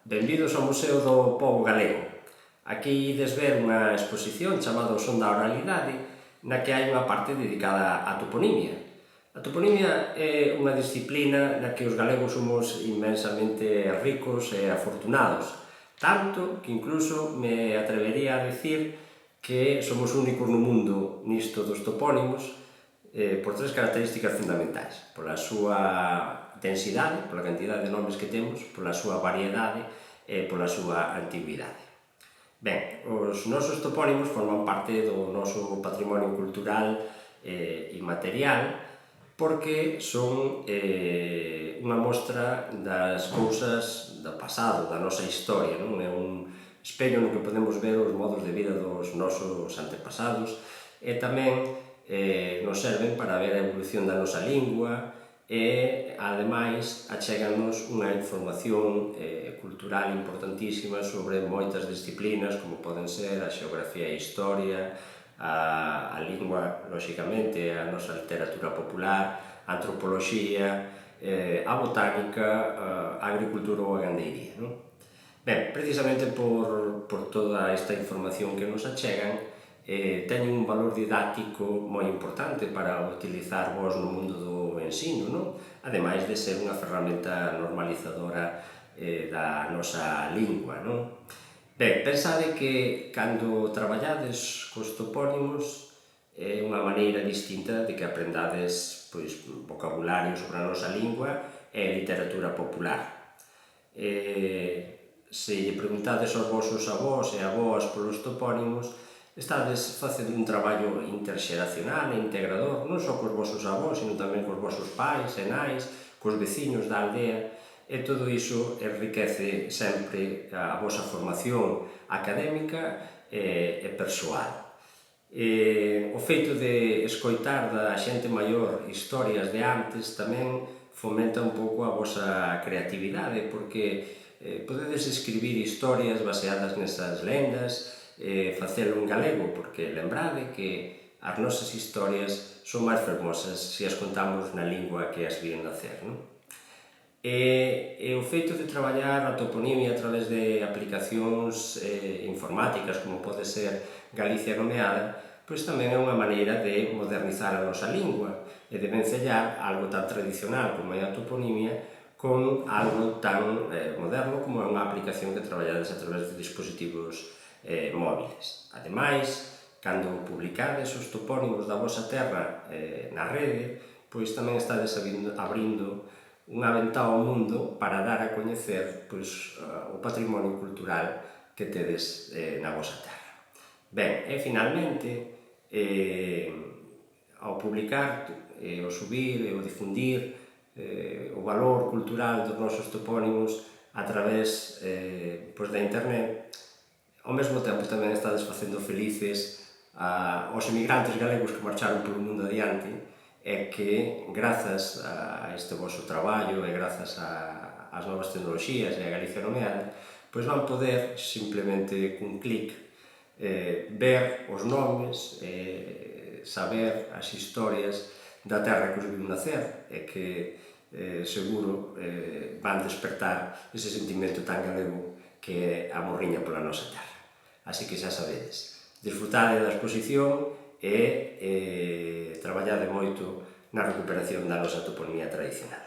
Benvidos ao Museo do Pobo Galego. Aquí ides ver unha exposición chamada O Son da Oralidade, na que hai unha parte dedicada á toponimia. A toponimia é unha disciplina na que os galegos somos inmensamente ricos e afortunados, tanto que incluso me atrevería a dicir que somos únicos no mundo nisto dos topónimos por tres características fundamentais: pola súa densidade, pola cantidad de nomes que temos, pola súa variedade e pola súa antigüidade. Ben, os nosos topónimos forman parte do noso patrimonio cultural inmaterial porque son unha mostra das cousas do pasado, da nosa historia, non? É un espello no que podemos ver os modos de vida dos nosos antepasados e tamén nos serven para ver a evolución da nosa lingua e, ademais, achéganos unha información cultural importantísima sobre moitas disciplinas, como poden ser a xeografía e a historia, a lingua, lóxicamente, a nosa literatura popular, a antropoloxía, a botánica, a agricultura ou a gandeiría, non? Ben, precisamente por toda esta información que nos achegan, teñen un valor didáctico moi importante para utilizar vos no mundo do ensino, non? Ademais de ser unha ferramenta normalizadora da nosa lingua, non? Ben, pensade que cando traballades cos topónimos é unha maneira distinta de que aprendades vocabulario sobre a nosa lingua e literatura popular. Se lle preguntades aos vosos avós e avós polos topónimos, estades facendo un traballo interxeracional e integrador, non só cos vosos avós, sino tamén cos vosos pais e nais, cos veciños da aldea, e todo iso enriquece sempre a vosa formación académica e persoal. O feito de escoitar da xente maior historias de antes tamén fomenta un pouco a vosa creatividade, porque podedes escribir historias baseadas nesas lendas, facelo en galego, porque lembrade que as nosas historias son máis fermosas se as contamos na lingua que as viron nacer, non? E o feito de traballar a toponimia a través de aplicacións informáticas, como pode ser Galicia Nomeada, pois tamén é unha maneira de modernizar a nosa lingua e de vencellar algo tan tradicional como é a toponimia con algo tan moderno como é unha aplicación que traballades a través de dispositivos móviles. Ademais, cando publicades os topónimos da vosa terra na rede, pois tamén estades abrindo unha ventá ao mundo para dar a coñecer o patrimonio cultural que tedes na vosa terra. Ben, e finalmente, ao publicar, o subir e o difundir o valor cultural dos nosos topónimos a través da internet, ao mesmo tempo tamén estades facendo felices aos emigrantes galegos que marcharon polo mundo adiante e que, grazas a este voso traballo e grazas ás novas tecnoloxías e a Galicia Nomeada, pois van poder, simplemente cun clic, ver os nomes, saber as historias da terra que os viu nacer e que seguro van despertar ese sentimento tan galego que é a morriña pola nosa terra. Así que xa sabedes, disfrutade da exposición e traballade moito na recuperación da nosa toponimia tradicional.